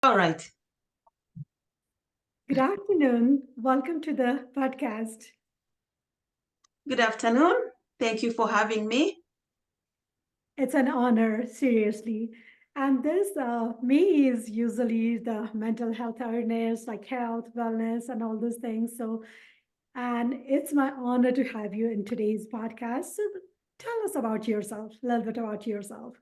All right. Good afternoon. Welcome to the podcast. Good afternoon. Thank you for having me. It's an honor, seriously. And this me is usually the mental health awareness, like health, wellness, and all those things. And it's my honor to have you in today's podcast. So, tell us about yourself, a little bit about yourself.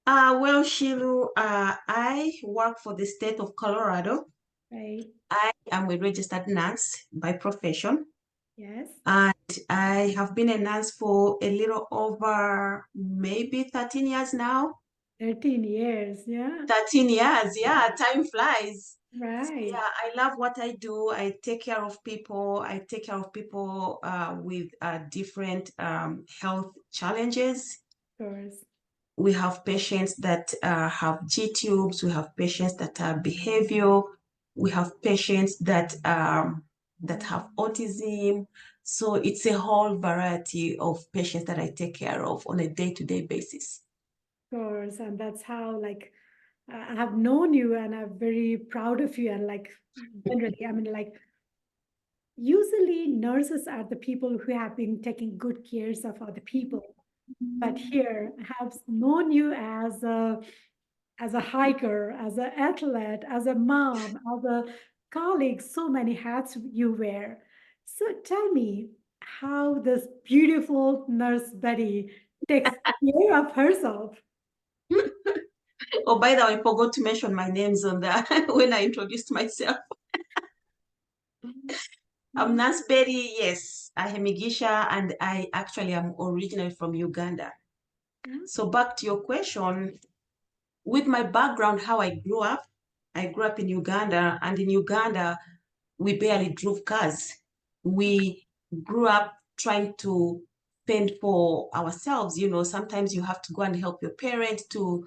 Well, Shilu, I work for the state of Colorado. Right? I am a registered nurse by profession, Yes. and I have been a nurse for a little over maybe 13 years now. 13 years. Yeah. 13 years, yeah, time flies. So, Right. yeah, I love what I do. I take care of people. I take care of people with different health challenges. Of course. We have patients that have G tubes. We have patients that are behavioral. We have patients that have autism. So it's a whole variety of patients that I take care of on a day-to-day basis. Of course. And that's how, like, I have known you and I'm very proud of you. And, like, generally, I mean, like, usually nurses are the people who have been taking good cares of other people. But here, I have known you as a hiker, as an athlete, as a mom, as a colleague, so many hats you wear. So tell me how this beautiful nurse Betty takes care of herself. Oh, by the way, I forgot to mention my names on that when I introduced myself. I'm Mm, Nance Betty, yes, Ahemigisha, and I actually am originally from Uganda. So back to your question, with my background, how I grew up in Uganda, and in Uganda, we barely drove cars. We grew up trying to fend for ourselves. Sometimes you have to go and help your parents to,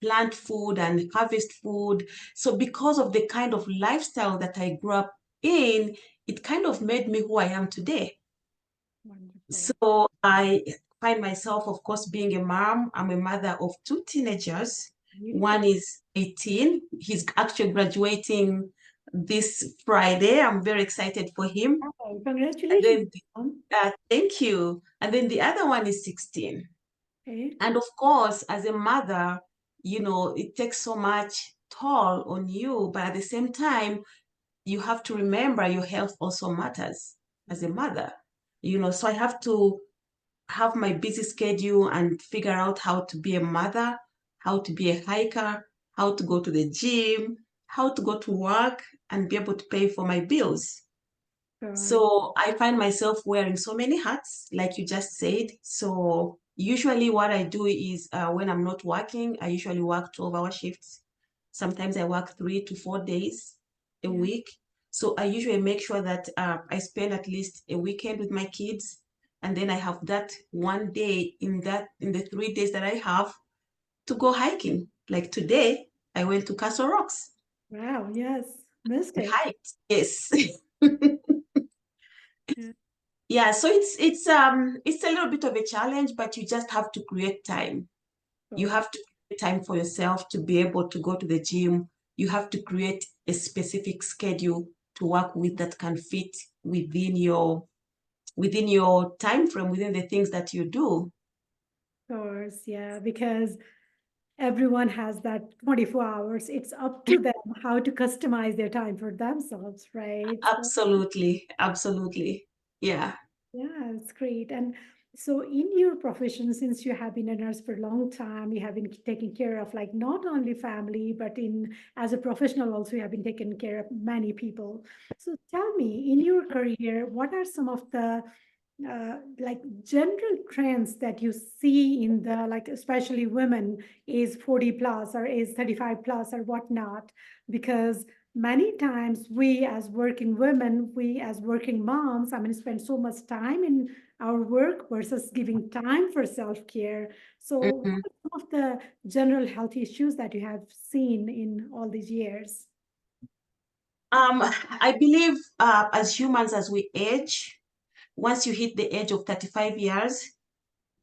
plant food and harvest food. So because of the kind of lifestyle that I grew up in, it kind of made me who I am today. wonderful. So I find myself, of course, being a mom. I'm a mother of two teenagers. Beautiful. One is 18. He's actually graduating this Friday. I'm very excited for him. Oh, And congratulations, then, Mom. thank you. And then the other one is 16. Okay. And of course, as a mother, it takes so much toll on you, but at the same time, you have to remember your health also matters as a mother. So I have to have my busy schedule and figure out how to be a mother, how to be a hiker, how to go to the gym, how to go to work and be able to pay for my bills. Good. So I find myself wearing so many hats, like you just said. So usually what I do is when I'm not working, I usually work 12-hour shifts. Sometimes I work 3 to 4 days a Yeah. week. So I usually make sure that I spend at least a weekend with my kids. And then I have that one day in the 3 days that I have to go hiking. Like today, I went to Castle Rocks. Wow. Yes. Missed I it. hiked. Yes. Yeah. Yeah, so it's a little bit of a challenge, but you just have to create time. You Good. have to create time for yourself to be able to go to the gym. You have to create a specific schedule to work with that can fit within your time frame, within the things that you do. Of course. Yeah. Because everyone has that 24 hours. It's up to them how to customize their time for themselves, right? So, Absolutely, absolutely. Yeah. yeah, it's great. And so, in your profession, since you have been a nurse for a long time, you have been taking care of like not only family, but in as a professional also, you have been taking care of many people. So, tell me, in your career, what are some of the like general trends that you see in the like especially women is 40 plus or is 35 plus or whatnot, because many times we as working women, we as working moms, I mean, spend so much time in our work versus giving time for self-care. So what Mhm. are some of the general health issues that you have seen in all these years? I believe as humans, as we age, once you hit the age of 35 years,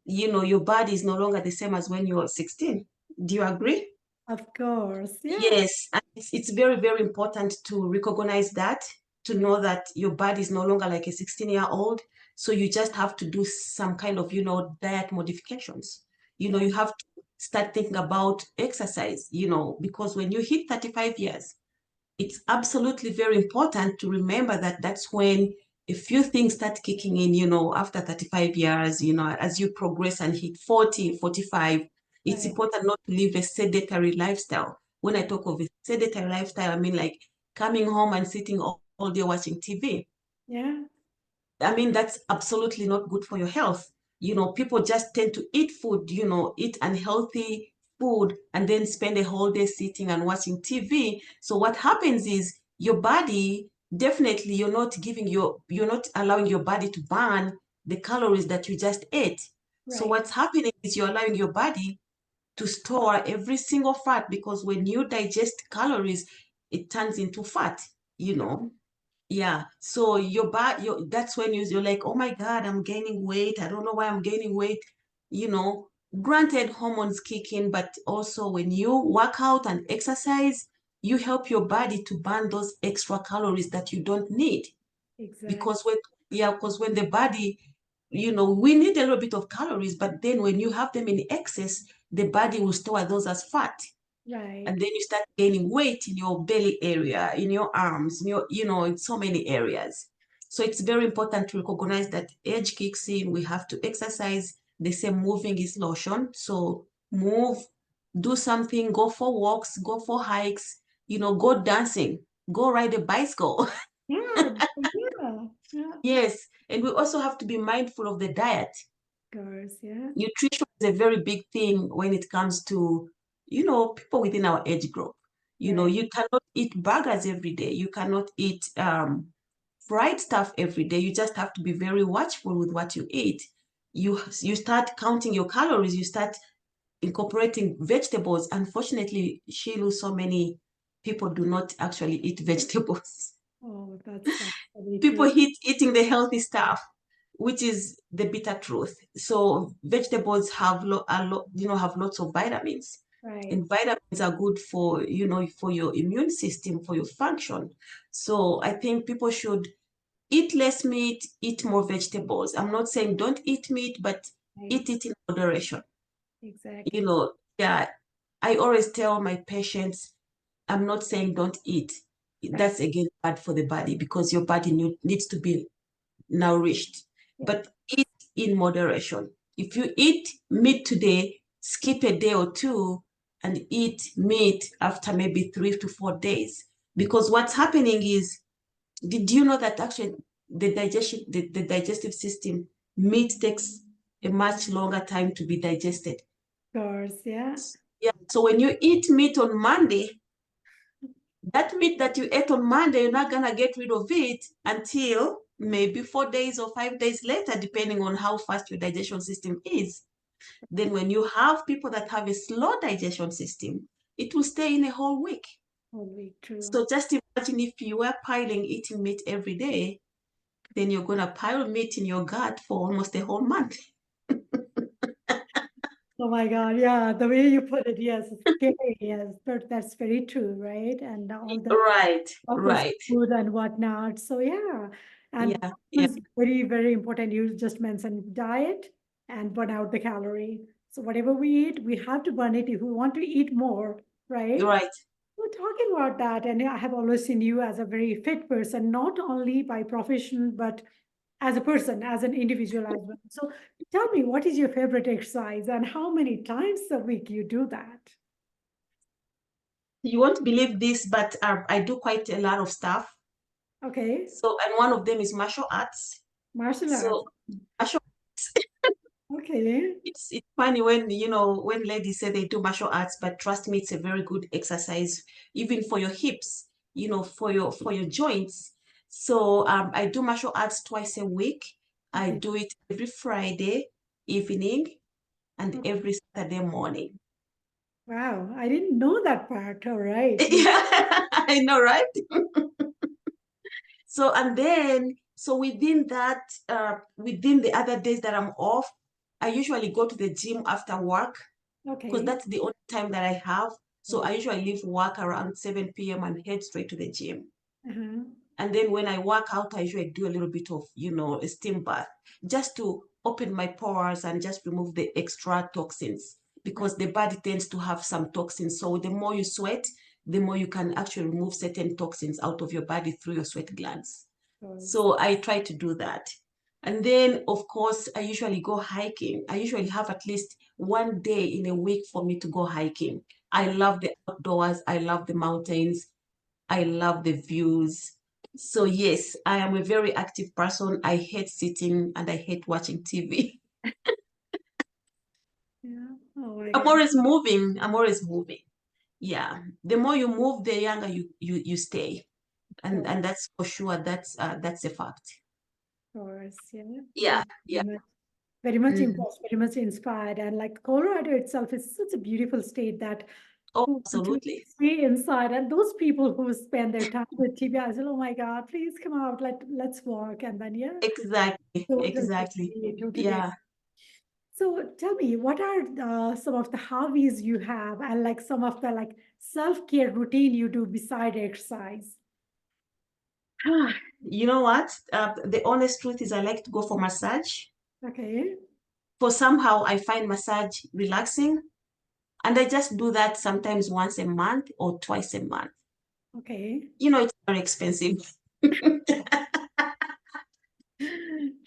your body is no longer the same as when you were 16. Do you agree? Of course. Yeah. Yes, and it's very, very important to recognize that, to know that your body is no longer like a 16-year-old. So you just have to do some kind of, diet modifications. Right. You have to start thinking about exercise, because when you hit 35 years, it's absolutely very important to remember that that's when a few things start kicking in, after 35 years, as you progress and hit 40, 45, it's Right. important not to live a sedentary lifestyle. When I Right. talk of a sedentary lifestyle, I mean like coming home and sitting all day watching TV. Yeah. I mean, that's absolutely not good for your health. People just tend to eat food, eat unhealthy food and then spend a whole day sitting and watching TV. So what happens is your body, definitely you're not allowing your body to burn the calories that you just ate. So Right. what's happening is you're allowing your body to store every single fat, because when you digest calories, it turns into fat, you know. Yeah. So your body, that's when you're like, oh my God, I'm gaining weight. I don't know why I'm gaining weight. You know, Granted, hormones kick in, but also when you work out and exercise, you help your body to burn those extra calories that you don't need. Exactly. Because when the body, we need a little bit of calories, but then when you have them in excess, the body will store those as fat, Right. and then you start gaining weight in your belly area, in your arms, in so many areas. So it's very important to recognize that age kicks in. We have to exercise. They say moving is lotion. So move, do something, go for walks, go for hikes, go dancing, go ride a bicycle. Yeah. Yeah. Yeah. Yes. And we also have to be mindful of the diet. Of course. Yeah. Nutrition is a very big thing when it comes to, people within our age group. Right. You cannot eat burgers every day. You cannot eat fried stuff every day. You just have to be very watchful with what you eat. You start counting your calories. You start incorporating vegetables. Unfortunately, Shilu, so many people do not actually eat vegetables. Oh, that's very People true. eating the healthy stuff, which is the bitter truth. So vegetables have lots of vitamins, Right. and vitamins are good for for your immune system, for your function. So I think people should eat less meat, eat more vegetables. I'm not saying don't eat meat, but Right. eat it in moderation. Exactly. You know, yeah. I always tell my patients, I'm not saying don't eat. Right. That's again bad for the body, because your body needs to be nourished, Yeah. but eat in moderation. If you eat meat today, skip a day or two and eat meat after maybe 3 to 4 days. Because what's happening is, did you know that actually the digestive system, meat takes a much longer time to be digested? Of course. Yeah. Yeah. So when you eat meat on Monday, that meat that you ate on Monday, you're not gonna get rid of it until maybe 4 days or 5 days later, depending on how fast your digestion system is. Then when you have people that have a slow digestion system, it will stay in a whole week. Totally true. So just imagine if you were piling eating meat every day, then you're gonna pile meat in your gut for almost a whole month. Oh my God. Yeah. The way you put it, yes, it's scary. Yes, but that's very true, right? And all the Right, processed right. food and whatnot. So yeah, and Yeah, yeah, it's very, very important. You just mentioned diet and burn out the calorie. So whatever we eat, we have to burn it if we want to eat more, right? right. We're talking about that, and I have always seen you as a very fit person, not only by profession, but as a person, as an individual as well. So tell me, what is your favorite exercise and how many times a week you do that? You won't believe this, but I do quite a lot of stuff. Okay, So, and one of them is martial arts. martial arts. So, martial Okay, it's funny when when ladies say they do martial arts, but trust me, it's a very good exercise, even for your hips, for your joints. So I do martial arts twice a week. I okay. do it every Friday evening and Okay. every Saturday morning. Wow, I didn't know that part. All right. Yeah. Yeah, I know, right? So and then so within the other days that I'm off, I usually go to the gym after work, because Okay. that's the only time that I have. So I usually leave work around 7 p.m. and head straight to the gym. Uh-huh. And then when I work out, I usually do a little bit of, a steam bath just to open my pores and just remove the extra toxins Right. because the body tends to have some toxins. So the more you sweat, the more you can actually remove certain toxins out of your body through your sweat glands. Of course. So I try to do that. And then, of course, I usually go hiking. I usually have at least one day in a week for me to go hiking. I love the outdoors. I love the mountains. I love the views. So yes, I am a very active person. I hate sitting and I hate watching TV. Yeah. Oh my I'm God. always moving. I'm always moving. Yeah. The more you move, the younger you stay. Of And that's for sure. That's a fact. course. Yeah. Yeah. Yeah. Very much Mhm. impressed, very much inspired. And like Colorado itself is such a beautiful state that Oh, who want to absolutely. stay inside. And those people who spend their time with TV, I said, oh my God, please come out, let's walk. And then yeah, Exactly. totally Exactly. agree, totally agree. Yeah. So tell me, what are some of the hobbies you have and like some of the like self-care routine you do beside exercise? You know what? The honest truth is I like to go for massage. Okay, For somehow I find massage relaxing. And I just do that sometimes once a month or twice a month. okay. It's very expensive.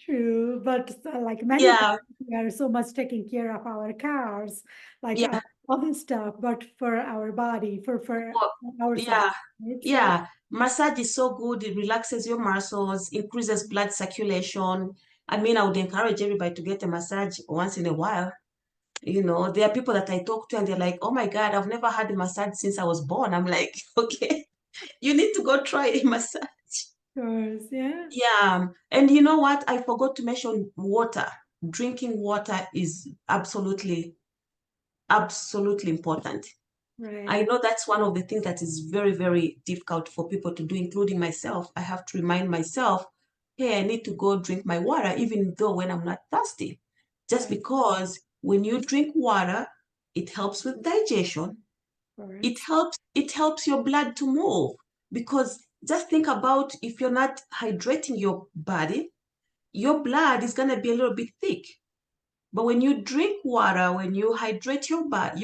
True, but like many of us, Yeah, we are so much taking care of our cars, like yeah, other stuff, but for our body, for oh, ourselves, yeah, right? So, yeah. Massage is so good. It relaxes your muscles, increases blood circulation. I mean, I would encourage everybody to get a massage once in a while. There are people that I talk to and they're like, oh my God, I've never had a massage since I was born. I'm like, okay, you need to go try a massage. of course, yeah, Yeah. And you know what? I forgot to mention water. Drinking water is absolutely, absolutely important. I right, know that's one of the things that is very, very difficult for people to do, including myself. I have to remind myself, hey, I need to go drink my water, even though when I'm not thirsty. Just right, because when you drink water, it helps with digestion. of It course, helps, it helps your blood to move. Because just think about if you're not hydrating your body, your blood is going to be a little bit thick. But when you drink water, when you hydrate your body,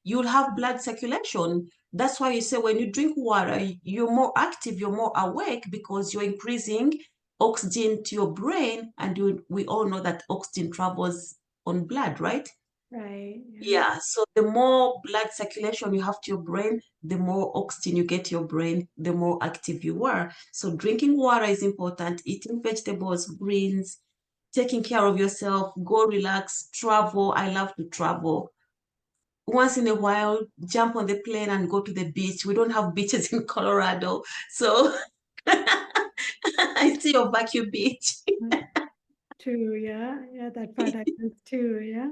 you'll have blood circulation. That's why you say when you drink water, you're more active, you're more awake because you're increasing oxygen to your brain. And we all know that oxygen travels on blood, right? right, yeah, Yeah, so the more blood circulation you have to your brain, the more oxygen you get to your brain, the more active you are. So drinking water is important, eating vegetables, greens, taking care of yourself, go relax, travel. I love to travel. Once in a while, jump on the plane and go to the beach. We don't have beaches in Colorado. So I see your vacuum beach. mm, true, yeah, yeah, that part I do too, yeah,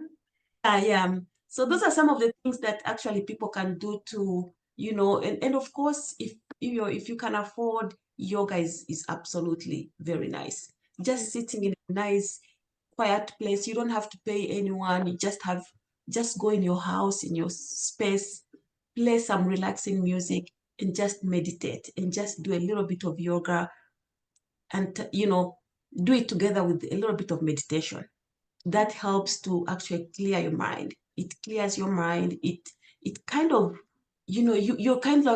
I am. So mm, those are some of the things that actually people can do to, and of course, if you can afford, yoga is absolutely very nice. true, Just sitting in a nice, quiet place. You don't have to pay anyone. Just go in your house, in your space, play some relaxing music, and just meditate and just do a little bit of yoga and, do it together with a little bit of meditation that helps to actually clear your mind. It clears your mind. It kind of, you're kind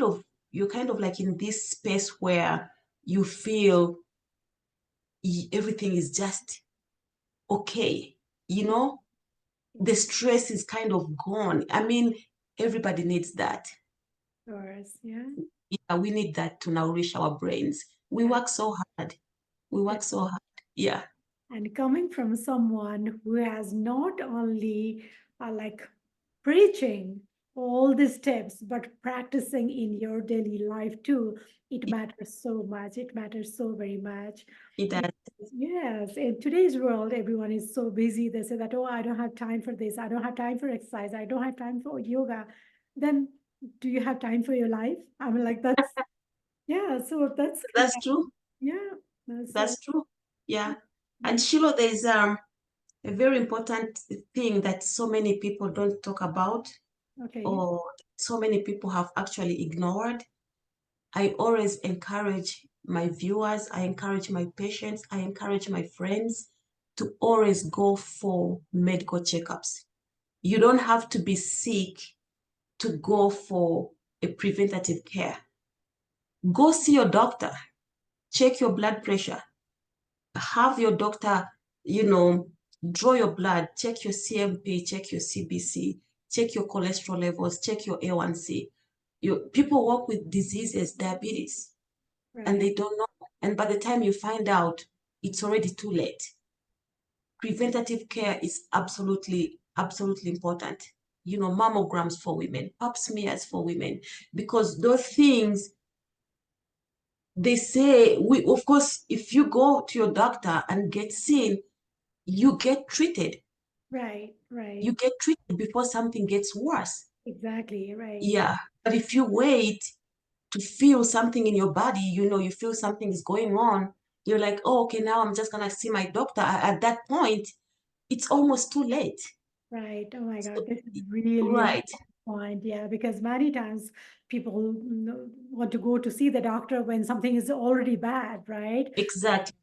of you're kind of like in this space where you feel everything is just okay. You yeah, know, the yeah, stress is kind of gone. I mean, everybody needs that. of course, yeah, Yeah, we need that to nourish our brains. We yeah. work so hard. We work so hard. Yeah, And coming from someone who has not only like preaching all the steps, but practicing in your daily life too, it it, matters so much. It matters so very much. it does. Because, yes, in today's world, everyone is so busy. They say that, oh, I don't have time for this. I don't have time for exercise. I don't have time for yoga. Then do you have time for your life? I mean, like yeah, so that's kind That's of, true. yeah. So That's true. Yeah. And Shiloh, there's a very important thing that so many people don't talk about. Okay. or so many people have actually ignored. I always encourage my viewers, I encourage my patients, I encourage my friends to always go for medical checkups. You don't have to be sick to go for a preventative care. Go see your doctor, check your blood pressure, have your doctor, you know, draw your blood, check your CMP, check your CBC, check your cholesterol levels, check your A1C. People walk with diseases, diabetes, and Right. they don't know. And by the time you find out, it's already too late. Preventative care is absolutely, absolutely important. Mammograms for women, pap smears for women, because those things, they say, of course, if you go to your doctor and get seen, you get treated. Right. Right. You get treated before something gets worse. Exactly. Right. Yeah. But if you wait to feel something in your body, you feel something is going on, you're like, oh, okay, now I'm just going to see my doctor. At that point, it's almost too late. Right. Oh my So, God, this is really a right. good point. Yeah, because many times people want to go to see the doctor when something is already bad, right? Exactly.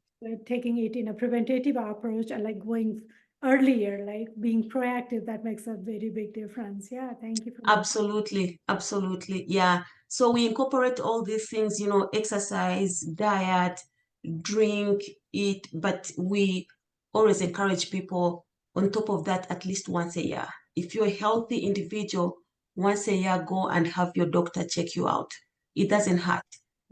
Taking it in a preventative approach and like going earlier, like being proactive, that makes a very big difference. Yeah, thank you for mentioning. Absolutely, absolutely. Yeah. So we incorporate all these things, exercise, diet, drink, eat, but we always encourage people on top of that at least once a year. If you're a healthy individual, once a year, go and have your doctor check you out. It doesn't hurt.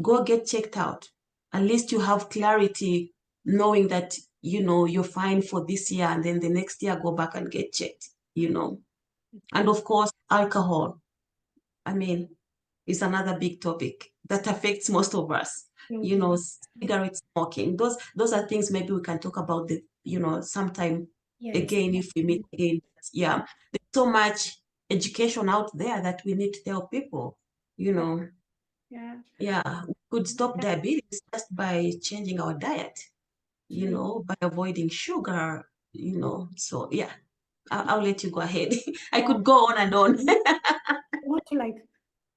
Go get checked out. At least you have clarity knowing that, you're fine for this year, and then the next year go back and get checked. And of course, alcohol, I mean, is another big topic that affects most of us. Totally. Cigarette smoking. Those are things maybe we can talk about sometime Yes. again if we meet again. Yeah. There's so much education out there that we need to tell people, you Right. know. Yeah. Yeah, we could stop Yeah. diabetes just by changing our diet, True. by avoiding sugar. So yeah, I'll let you go ahead. I Yeah. could go on and on. Want to like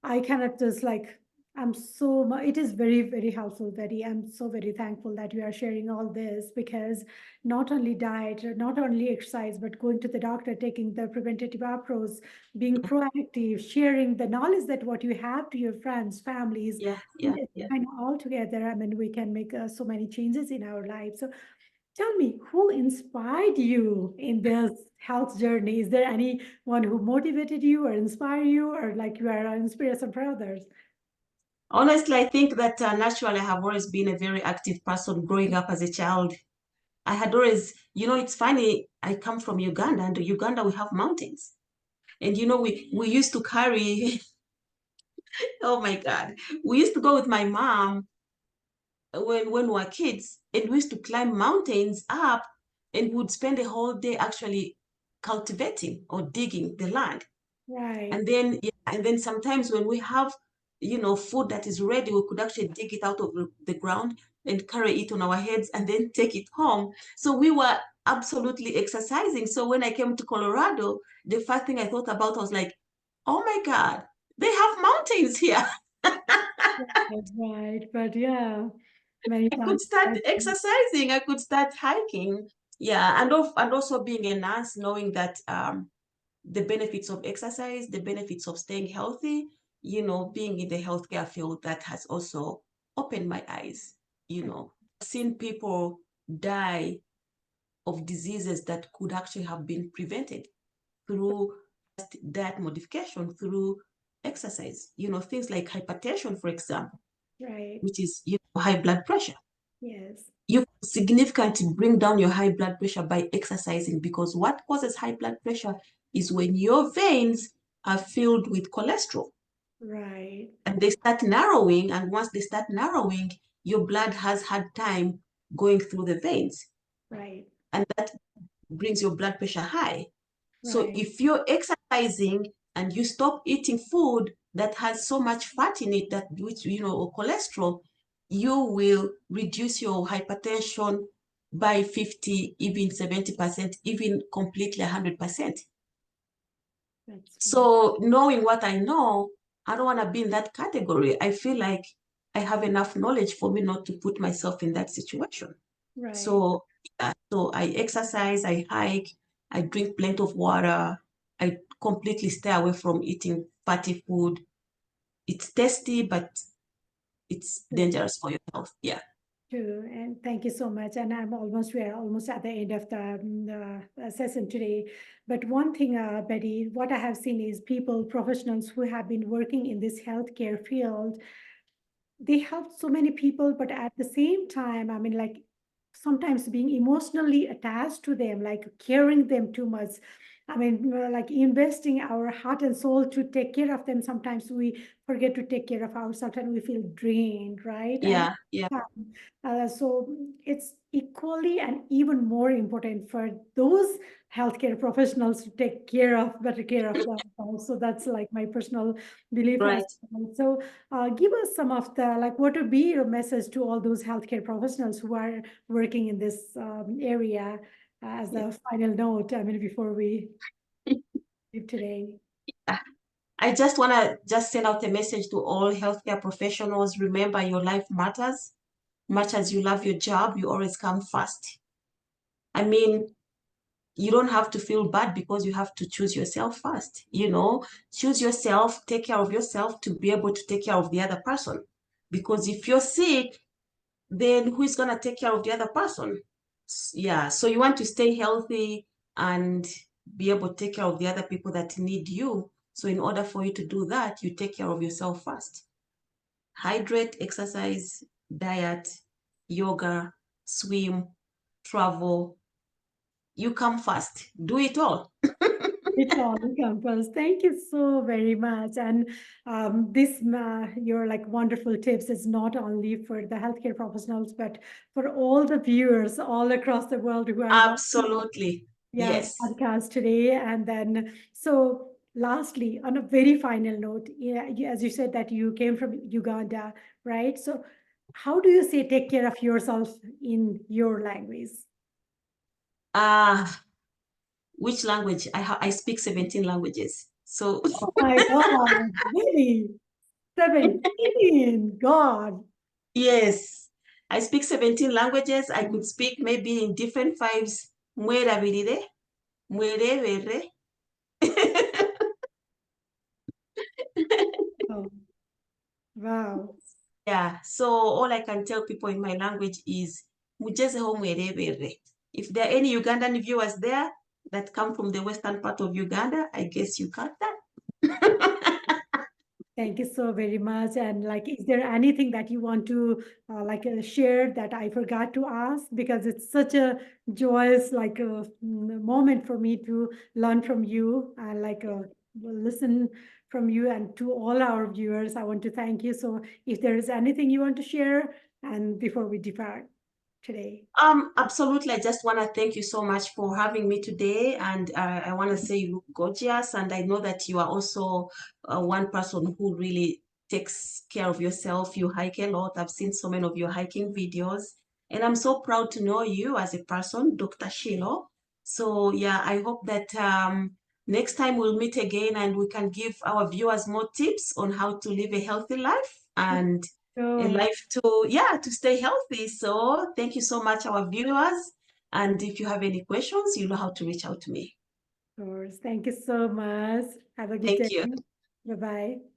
I cannot just like I'm so it is very very helpful, very I'm so very thankful that you are sharing all this, because not only diet, not only exercise, but going to the doctor, taking the preventative approach, being proactive, sharing the knowledge that what you have to your friends, families, Yeah, and yeah, yeah. and all together, I mean we can make so many changes in our lives. So tell me, who inspired you in this health journey? Is there anyone who motivated you or inspired you, or like you are an inspiration for others? Honestly, I think that naturally I have always been a very active person growing up as a child. I had always, it's funny, I come from Uganda, and in Uganda we have mountains. And we used to carry, oh my God, we used to go with my mom when we were kids, and we used to climb mountains up, and would spend a whole day actually cultivating or digging the land. Right, And then sometimes when we have food that is ready, we could actually dig it out of the ground and carry it on our heads and then take it home. So we were absolutely exercising. So when I came to Colorado, the first thing I thought about was like, oh my God, they have mountains here. right, right. But yeah, many I could times start I think, exercising, I could start hiking. Yeah, and also being a nurse, knowing that the benefits of exercise, the benefits of staying healthy, being in the healthcare field, that has also opened my eyes. Seen people die of diseases that could actually have been prevented through diet modification, through exercise, things like hypertension, for example, right, which is high blood pressure. yes, You significantly bring down your high blood pressure by exercising, because what causes high blood pressure is when your veins are filled with cholesterol right, and they start narrowing. And once they start narrowing, your blood has had time going through the veins, right, and that brings your blood pressure high. So right, if you're exercising and you stop eating food that has so much fat in it, that which or cholesterol, you will reduce your hypertension by 50, even 70%, even completely 100%. That's So knowing what I know, I don't want to be in that category. I feel like I have enough knowledge for me not to put myself in that situation. right. So, so I exercise, I hike, I drink plenty of water. I completely stay away from eating fatty food. It's tasty, but it's dangerous for your health. Yeah. True, and thank you so much. And we are almost at the end of the session today. But one thing, Betty, what I have seen is people, professionals who have been working in this healthcare field, they help so many people, but at the same time, I mean, like sometimes being emotionally attached to them, like caring them too much. I mean, like investing our heart and soul to take care of them. Sometimes we forget to take care of ourselves and we feel drained, right? And Yeah. Yeah. so it's equally and even more important for those healthcare professionals to take care of better care of themselves. So that's like my personal belief as Right. well. So give us some of the like what would be your message to all those healthcare professionals who are working in this area as Yeah. a final note. I mean, before we leave today. I just want to just send out a message to all healthcare professionals. Remember, your life matters. Much as you love your job, you always come first. I mean, you don't have to feel bad because you have to choose yourself first. Choose yourself, take care of yourself to be able to take care of the other person. Because if you're sick, then who is going to take care of the other person? Yeah. So you want to stay healthy and be able to take care of the other people that need you. So in order for you to do that, you take care of yourself first. Hydrate, exercise, diet, yoga, swim, travel. You come first. Do it all. It all encompass. Thank you so very much. And this, your like wonderful tips is not only for the healthcare professionals, but for all the viewers all across the world who are watching, Absolutely. yeah, the Yes. podcast today. And then, so lastly, on a very final note, yeah, as you said that you came from Uganda, right? So how do you say take care of yourself in your language? Uh, which language? I speak 17 languages. So Oh my God, really? 17, God. yes, I speak 17 languages. I could speak maybe in different fives. Mwera birire, mwere were. Oh, wow. Yeah, so all I can tell people in my language is mujezeho mwere were. If there are any Ugandan viewers there that come from the western part of Uganda, I guess you got that. Thank you so very much. And like, is there anything that you want to share that I forgot to ask? Because it's such a joyous moment for me to learn from you and listen from you and to all our viewers. I want to thank you. So if there is anything you want to share, and before we depart today. Absolutely. I just want to thank you so much for having me today. And I want to say you look gorgeous. And I know that you are also one person who really takes care of yourself. You hike a lot. I've seen so many of your hiking videos. And I'm so proud to know you as a person, Dr. Shilu. So, yeah, I hope that next time we'll meet again and we can give our viewers more tips on how to live a healthy life and a So, life to stay healthy. So thank you so much, our viewers. And if you have any questions, you know how to reach out to me. of course, thank you so much. Have a good Thank day. you. Bye bye.